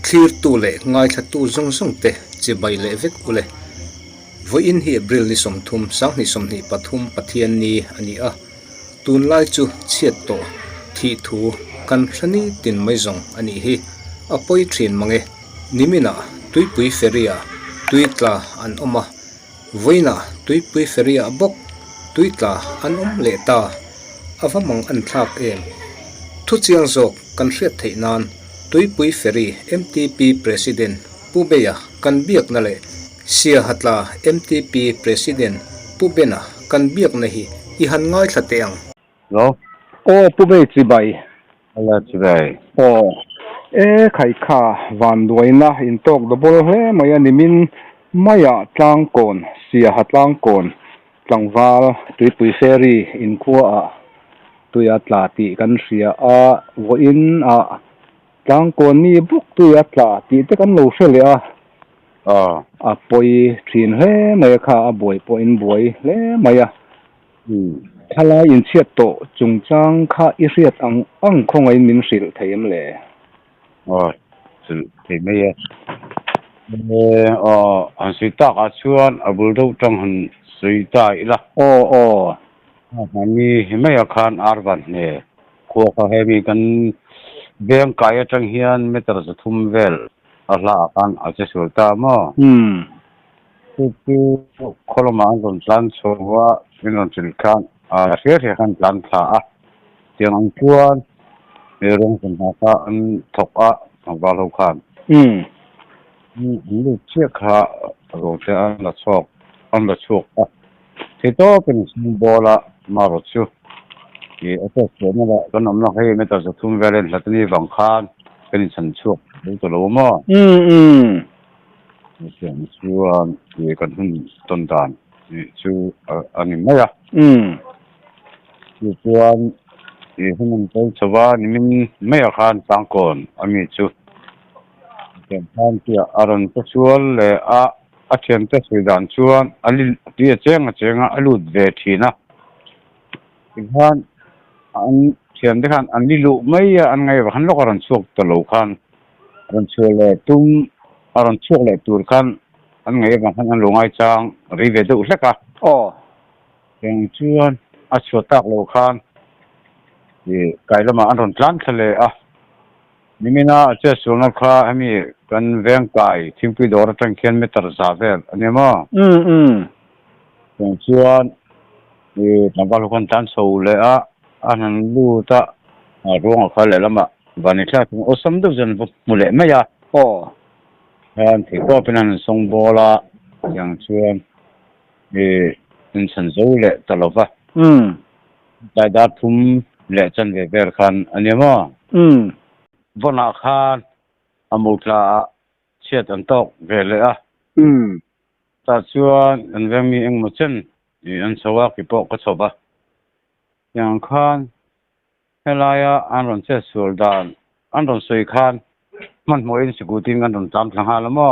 clear tu le ngai tha tu zong zong te che bai le vek ule voi in hi bril ni som thum sang ni som ni pathum pathian ni ani a tun lai chu chiat to thi thu kan thlani tin mai zong ani hi apoi thin mange nimina tuipui feria tuitla an oma voina tuipui feria bok tuitla an le ta avamang an thlak em thu chiang zok kan hriat theinan tuipui feri MTP president pubeya kan biak na le sia hatla MTP president pubena kan biak na hi i han ngai thateang lo pube chi bai ala chibai khai kha van duaina in tok do bol he maya nimin maya tlang kon sia hatlang kon tlangwal tuipui feri in khuwa a tuya tla ti kan ria a vo in a tlang kon ni buk tuya tla ti te kan lo hre a a poi thin he mai kha a boi po in boi le maya thala in chiat to chungchang kha i riat ang khongai min sil theim le sil thei mai an sita ka chuan abul do tang han sita ila ni himaya khan arban ne ko kha hemi kan beng kaya tang hian meter sa thum vel ala kan ache sulta mo tu koloma an plan chowa minon chil khan re khan plan tha a tiang ang chuan merong kan ha an thoka ngwalo khan lu che kha ro te an la chok thế toเป็นsymbol maro chu ki ata chona la kan amna hai me ta thum velen latni bang khan kan chan chuk to lo mo chuan ki kan hun ton dan chu ani maya chuan ki hun ton chawa ni min maya khan tangkon ami chu kan khan ti aron to chuan le a thiam te suidan chuan ali ti chenga alu ve thina khan an thiam de khan an lilu mai an ngai wa khan lo karon chuk to lo khan ron chule tum aron chuk le tur khan an ngai wa khan an lo ngai chang ri ve do hleka eng chuan a chotak lo khan ye kailama an ron tlan thale a nimina che sulna kha ami kan veng kai thingpui dor tang khian meter zavel anema chuan tambal kon tan so le a anan lu ta ronga kha le lama bani kha tung osam do jan mule maya han thi ko penan song bola yang chuan in chan zo le talova dai da thum le chan ve ver khan anema vona khan amutla chiat an tok vele a ta chuan an vemi eng mo chen an chawa ki po ka choba yang khan helaya an ron che suldan an ron soi khan man mo in sikutin an ron tam thang halamo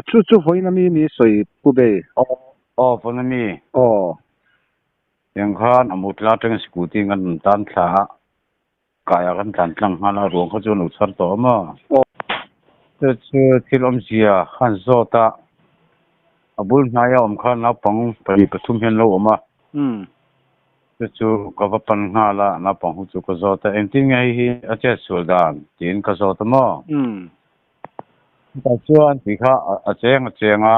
chu hoina mi soi pube fonami yang khan amutla teng sikutin an ron tam thla kaya kan tan tlang hala ruang ko chu no char to ma chu thilom zia khan zota abul naya khan na pang pari pathum hen lo ma chu ka va pan hala na pang hu chu ko zota enting ai hi ache sudan tin ka zota mo ta chuan ti kha chenga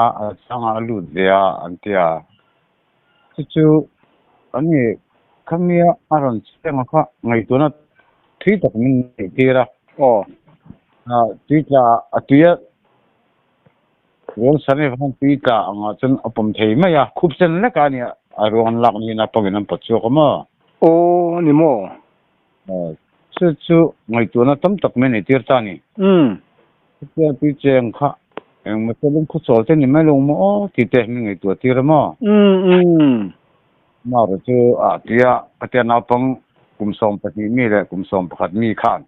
changa lu zia antia chu ani khamia aron chenga kha ngai to na thi tak min tira tita atia ron sane van tita anga chen apom thei maya khup chen la ka ni aron lak ni na pagin am pachu kama ni mo chu ngai tu na tam tak men tir ta ni tia ti cheng kha eng ma chelum khu chol te ni mai lo mo ti te mi ngai tu tir mo ma ro chu atia na pang kum som pati mi le kum som pakhat mi khan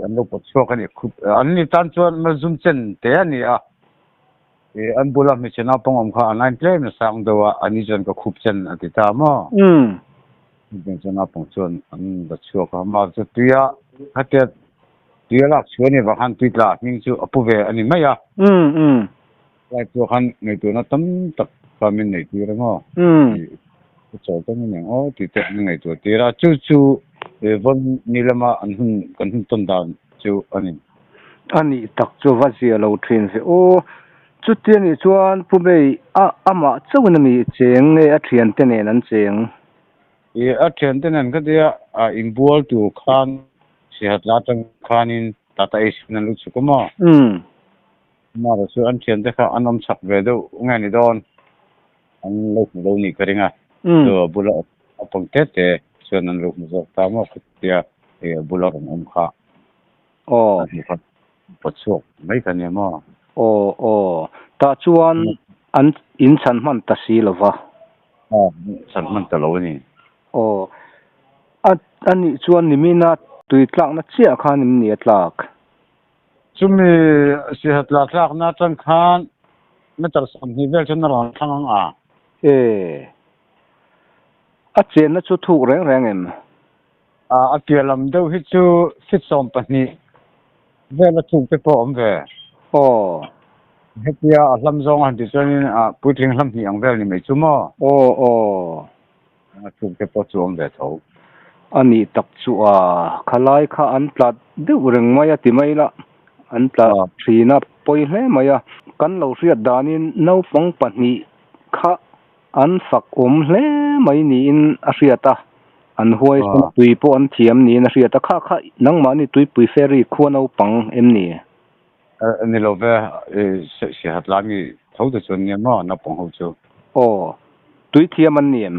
an lo pot chok ani khup an ni tan chuan ma zum chen te ani a an bula mi chena pongom kha online play na sang dawa ani jan ka khup chen atita mo ben chena pong chon an da chuo ka ma chu tuya khatet tuya lak chuani wa han tuitla ning chu apuve ani maya lai chu han nei tu na tam tak ka min nei tu rango cho ta ni o ti te nei tu tira chu chu von nilama an hun kan hun ton dan chu ani tak chu va zia lo thin se o chu tian ni chuan pu bei ama chawna mi cheng nge a thian te nen an cheng a thian te nen ka dia in bual tu khan sihat la tang khanin tata is na lu chu kuma ma ro chu an thian te kha anom sak ve do ngai ni don an lo ni karinga to bula apong te chuan an lu mo ta mo khtia bula rom kha pachok mai kan ya mo ta chuan an in chan man ta si lova chan man ta lo ni ani chuan nimina tuitlak na chia khan nim ni atlak chumi sihat la tlak na tan khan metar sam ni vel chen ron thang a chen na chu thu reng em a pialam deuh hi chu fit som pani vela thu te po om ve hetia lam zong an ti chuanin puitling lam hi ang vel ni mai chu mo thu te po chu om ve tho ani tak chu khalai kha an plat deuh reng maya ti mai la an pla thina poi hle maya kan lo riat danin no pong pani kha an fak hle mai ni in a riata an huai san tui po an thiam ni na riata kha nang ma ni tui pui ferry khuano pang em ni ani lo ve si hat la mi tho de chon ni ma na pong ho chu tui thiam an niam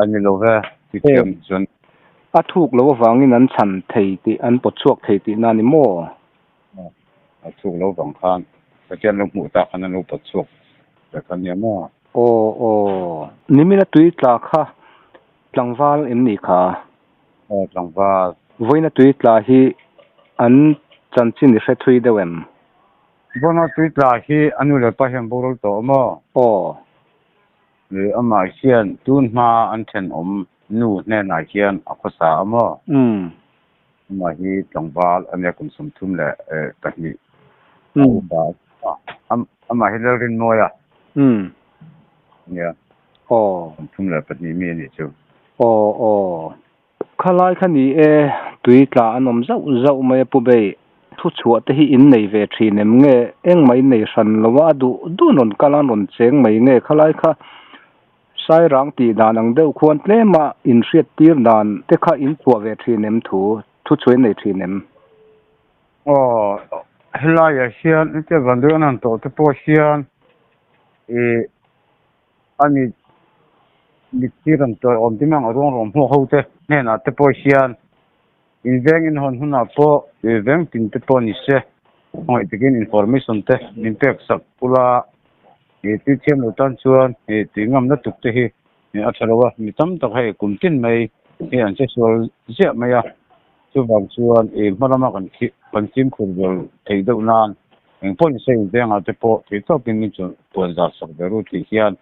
ani lo ve ti thiam chon a thuk lo wangin an chan thei ti an po chuak thei ti na ni mo a thuk lo wang khan ka chen lo mu ta khan lo po chuak ka kan ni mo nimina tui tla kha tlangwal em ni kha tlangwal voina tui tla hi an chanchin ni hrethui dewem bona tui tla hi anu le pa hem borol to mo le ama hian tun ma an then om nu ne na hian a khosa amo ma hi tlangwal ania kum sum thum le ta hi ama hi le rin moya thum le pa ni mi ni chu khalai khani tui tla anom zau mai pu bei thu chuat te hi in nei ve thinem nge eng mai nei ran lowa du non kala non cheng mai nge khalai kha sai rang ti danang deuh khuan tlema in riat tir dan te kha in chuwa ve thinem thu chuin nei thinem helaya hian te vandu an to te po hian ani diktiran to om timang rong ho te ne na te po hian in veng in hon huna po veng tin te po ni se hoi begin information te min pek sak pula ti chem lo tan chuan ti ngam na tuk te hi a thalawa mi tam tak hai kum tin mai an se sol zia maya chu bang chuan malama kan kim khur bol thei deuh nan eng pon se veng a te po ti to pin ni chu pon za sak beru ti hian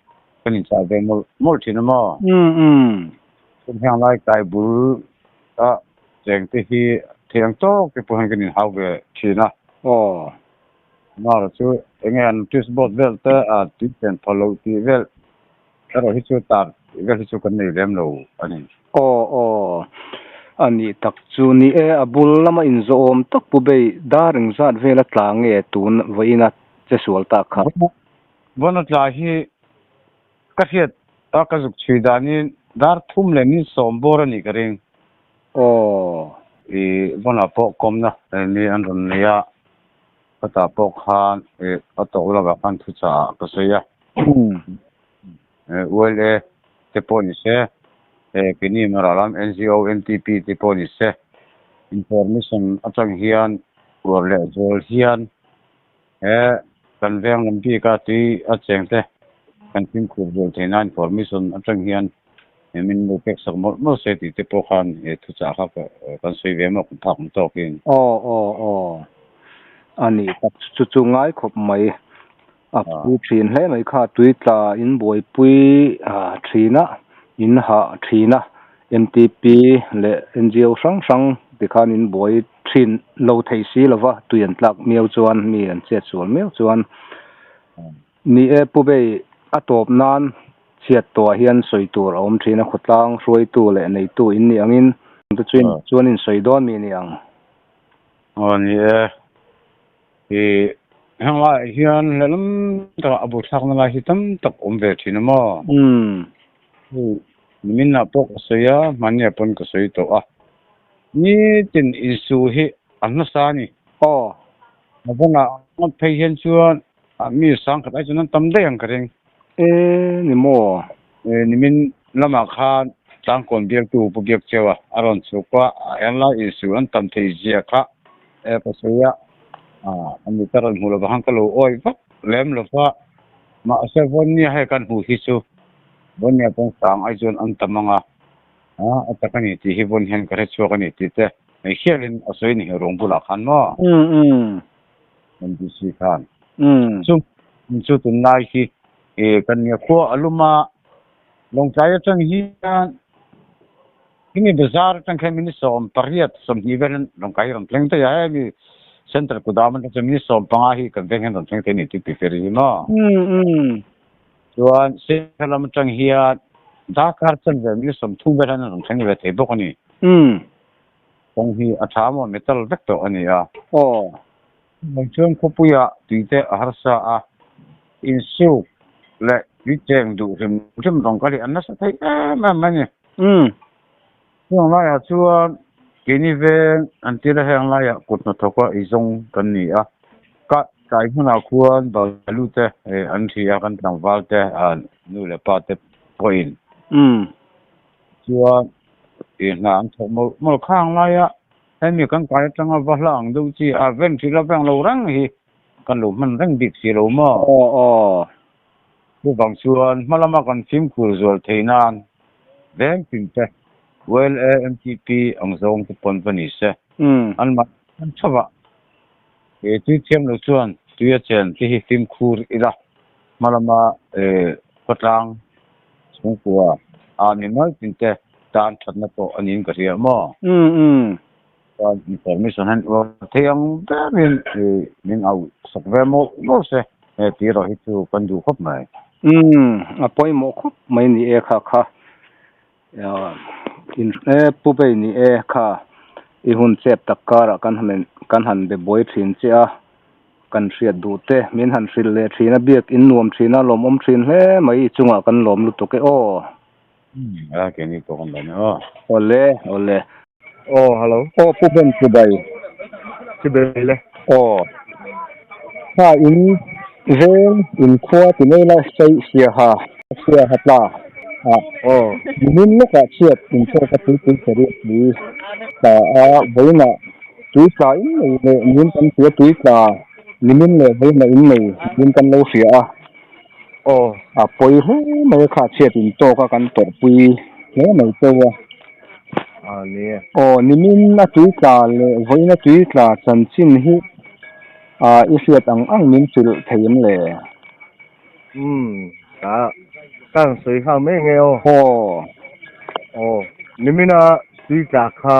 kanin sa ve mol thina mo kum hang lai kai bul a jeng te hi thiang to ke po hang kanin hau ve thina ma chu engan tis bot vel ta ti pen follow ti vel aro hi chu tar vel hi chu kan nei lem lo ani ani tak chu ni abul lama in zo om tak pu bei daring zat vela tlange tun voina che sual ta kha bona tla hi ka hiat ta ka zuk chui dani dar thum le ni sombor ani karing bona po komna ni an ron ya ta po khan to la ba kan thu cha ka se ya wele te po ni se kini maralam NGO NTP te po ni se information atang hian or le jol hian kan veng lam pi ka ti a cheng te kan pin khur jol the na information atang hian min mo pek sak mo se ti te po khan thu cha kha kan sei ve mo thak to kin ani tak chu ngai khop mai pu thin hle mai kha tuitla in boi pui thina in ha thina MTP le NGO sang tikhan in boi thin lo thei si lova tuyan tlak miau chuan mi an che chuan meu chuan ni e pu be atop nan chiat to hian soitur om thina khutlang roi tu le nei tu in ni angin tu chuan in soidon mi ni ang ni hang la hian lelam ta abu thak na la hitam tak ve thina mo min na pok soya mania pon ko soi to ni tin isu hi anna sa ni mabona on phei hian chuan mi sang khat ai chuan tam de ang kareng ni mo ni min lama khan tang kon biak tu pu biak chewa aron chu kwa an la isu an tam thei zia kha ko soya ani taran hula bahang kalo oi va lem lo fa ma ase von ni hai kan hu hi chu bon ya pong sang ai chuan an tamanga atakani ti hi bon hen kare chu kani ti te ei hialin asoi ni rong bula khan mo NDC khan chu tun nai hi kan ya kho aluma long chai chang hi kini bazar tang khan min som pariat som ni ven long kai ram tleng te ya mi center kudaman ta min som panga hi kan ven han tleng te ni ti feri mo chuan se khalam tang hiya dakar chan ve mi som thu ven han tleng ve te bok ani kong hi athamo metal vek to ani mong chuan khopuya tuite harsa in su le wicheng du rim dong kali anna sa thai ma mani chuan la ya chuan kini ve antira hang la ya kutna thokwa izong kan ni ka kai huna khuan ba lute an thia kan tang walte nu le pa te point chuan na an thok mo khang la ya mi kan kai tanga va lang du chi ven thi la bang lo rang hi kan lo man rang dik si lo mo bu bang chuan malama kan phim khur zol theinan veng pin te well MTP ang zong te pon pani se an ma an chawa tu thiam lo chuan tu ya chen ti hi phim khur ila malama patlang chung kwa ni mal pin te tan thatna to anin ka ria mo information han theyang min au sakve mo se ti ro hi chu kan du khop mai apoi mo khop mai ni e kha in pu be ni e kha I hun chep takara kan han be boy thin chia kan riat du te min han sil le thina biak in nuam thina lom om thin hle mai chunga kan lom lu to ke ke ni to kan ne ole hello pu ben chubai le ha in khwa ti nei la sei sia hatla min lo ka chiat in so ka tu seri ni ta boina tuitla in le min kan tuitla limin le boina in nei min kan lo sia poi hu mai kha chiat in to ka kan tor pui le mai to ni min na tuitla le boina tuitla chan chin hi isiat ang min sil theim le kan soi kha me nge nimina tui ta kha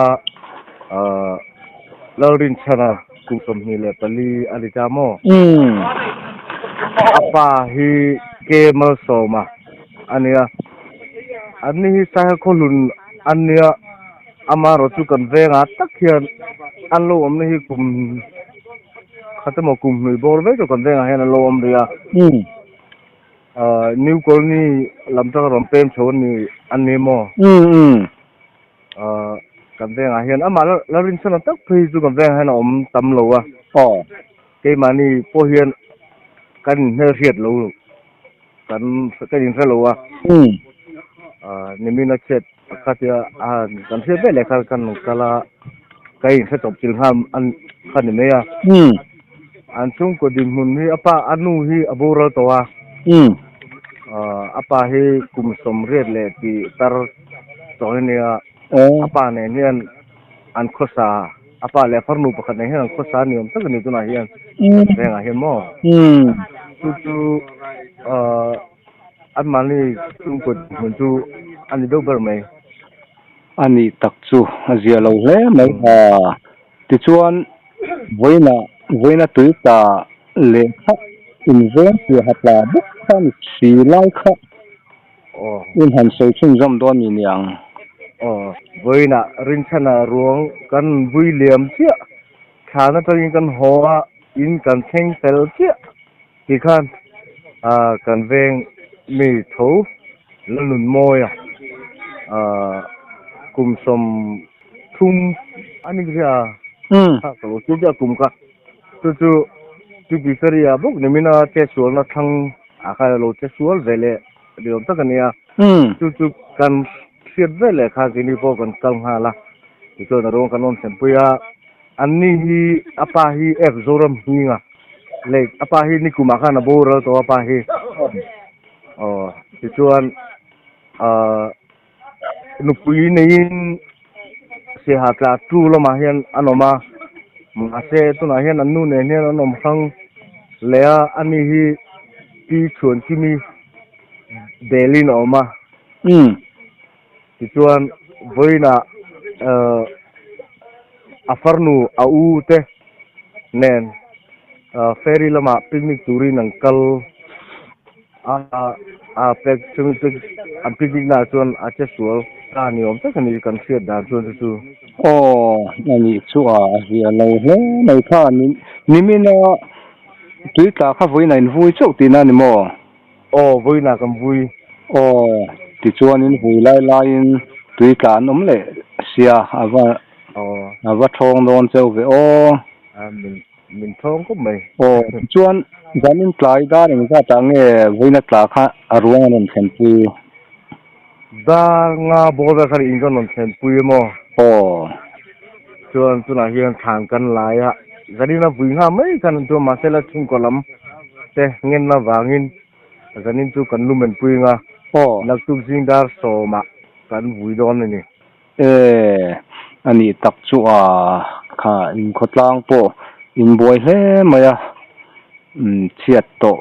laurin chana kum som ni le pali alita mo apa hi ke mal so ma ania ani sa kholun ania amaro chu kan venga takhian anlo omni hi kum khatamo kum ni bor ve to kan venga hen lo om ria new colony lamtang rom pem chon ni animo kan ve nga hian ama la rin sana tak phi chu kan ve han om tam lo ke mani po hian kan ne riat lo kan in sa lo ni mina chet khatia kan se be le kan kala kai sa top til ham an khan ni me an chung ko dim hun hi apa anu hi abura to apa hi kum som riat le ti tar to ni apa ne hian an khosa apa le farnu pakhat ne hian khosa ni om tak ni tuna hian venga hian mo tu an mani chung ko mun tu an do ber mai ani tak chu azia lo hle mai ti chuan voina tuita le kha invest ye hatla buk khan si lai kha in han sei chung jom don ni yang với nà rin chana ruộng kan vui liềm chia khá nó cho kan hoa in kan thanh tel chia thì khan kan veng mì thấu lên lùn môi cùng som thum anh ấy ha kalau kita cùng ka tu bisa buk ni mina te sual na thang akal lo te sual vele diom ta kan ya tu kan siết về lại khai cái nipo còn công hà la thì tôi là đâu kan on xem puya ani hi apa hi exorum hi nga le apa hi ni kumaka na bora to apa hi thì chuan nupui nei se hata tu lo ma hian anoma ma se tu na hian anu ne ne anom sang lea ani hi ti chuan kimi delin oma thì chuan với là afarnu au te nen ferry lama picnic turi nang kal pek chung an picnic na chuan a che sual ka ni om ta kan kan siat da chuan chu ani chu azia lo hle mai kha ni mina tuita kha voina in vui chau tina ni mo với là kan vui ti chuan in hui lai in tui kan om le sia ava thong don cheu ve mình thong có mày chuan zanin tlai da ring za ta nge voina tla kha aruang an thlen pu da nga bo da khari in kon thlen pu mo chuan tu na hian thang kan lai a zanin na vui nga mai kan tu ma sela chung kolam te ngen na wangin zanin tu kan lumen pu nga nak tu jing dar so ma kan vui don ni ani tak chu kha in khotlang po in boy hle maya chiat to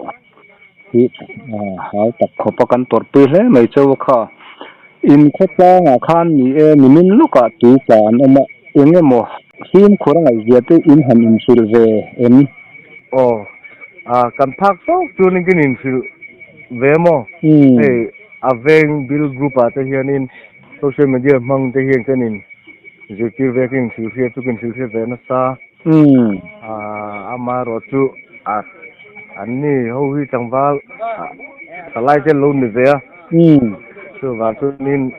hi hal tak khopa kan tor pi hle mai chu kha in khotlang khan ni ni min luka tu san ama engemo him khorang ai zia in han in sul ve em kan thak so tu ni kin in sil ve mo aveng bill group ate hianin social media mang te hian kanin zikir vekin silhia tu kin silhia ve na sa ama ro chu anni ho hi changwal salai te lo ni ve chu wa chu nin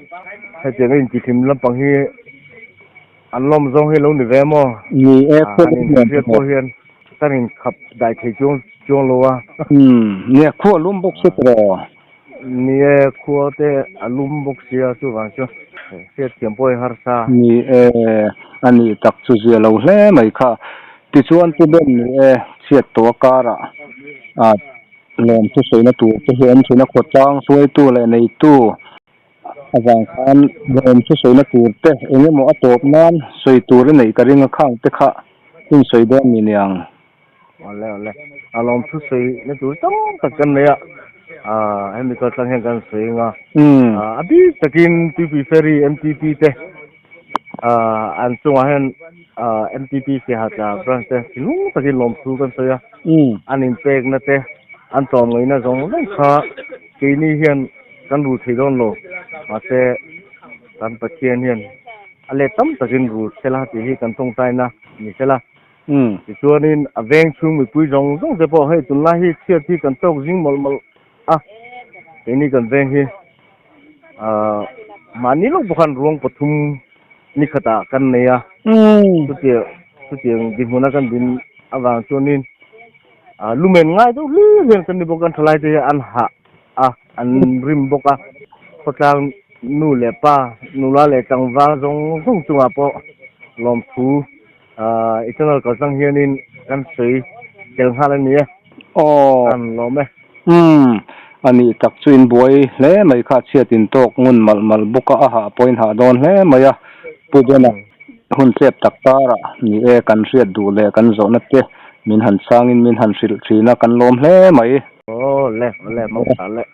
ha che ngai ki thim lam pang hi anlom zong hi lo ni ve mo ni ko hian tanin khap dai thei chung lo wa ni kho lum bok se pro ni khua te alum bok sia chu wa chu se tiempo har sa ni ani tak chu zia lo hle mai kha ti chuan tu ben ni chiat to kara lom chu soina tu te hian chuna khotang suai tu le nei tu awang khan lom chu soina tu te engemo atop nan soi tur nei karinga khang te kha in soi don ni niang ole alom chu soi ne tu tong tak kan le em ko tang hen kan soi nga abi takin TP ferry MTP te an chung hen MTP se ha ta branch te lu takin lom chu kan soya an impact na te an tom ngai na jong lai kha ke ni hian kan ru thei don lo ma te kan pathian hian ale tam takin ru sela ti hi kan tong tai na ni sela ti chuanin aveng chung mi pui jong jong te po hei tun la hi chia thi kan tok jing mol ke ni kan veng hi mani lo bukan ruang pathum ni khata kan ne ya tu ti di huna kan din awang chuanin lumen ngai tu lian kan ni bokan thlai te an an rim boka khotang nu le pa nu la le tangwa jong jong chunga po lom thu eternal ka sang hianin kan sei tel halan ni an lome ani tak chuin boy hle mai kha chiatin tok ngun mal buka ha point ha don hle maya pudena hun sep tak tara ni kan riat du le kan zo na te min han sangin min han sil thina kan lom hle mai ô lẹ mong cả lẹ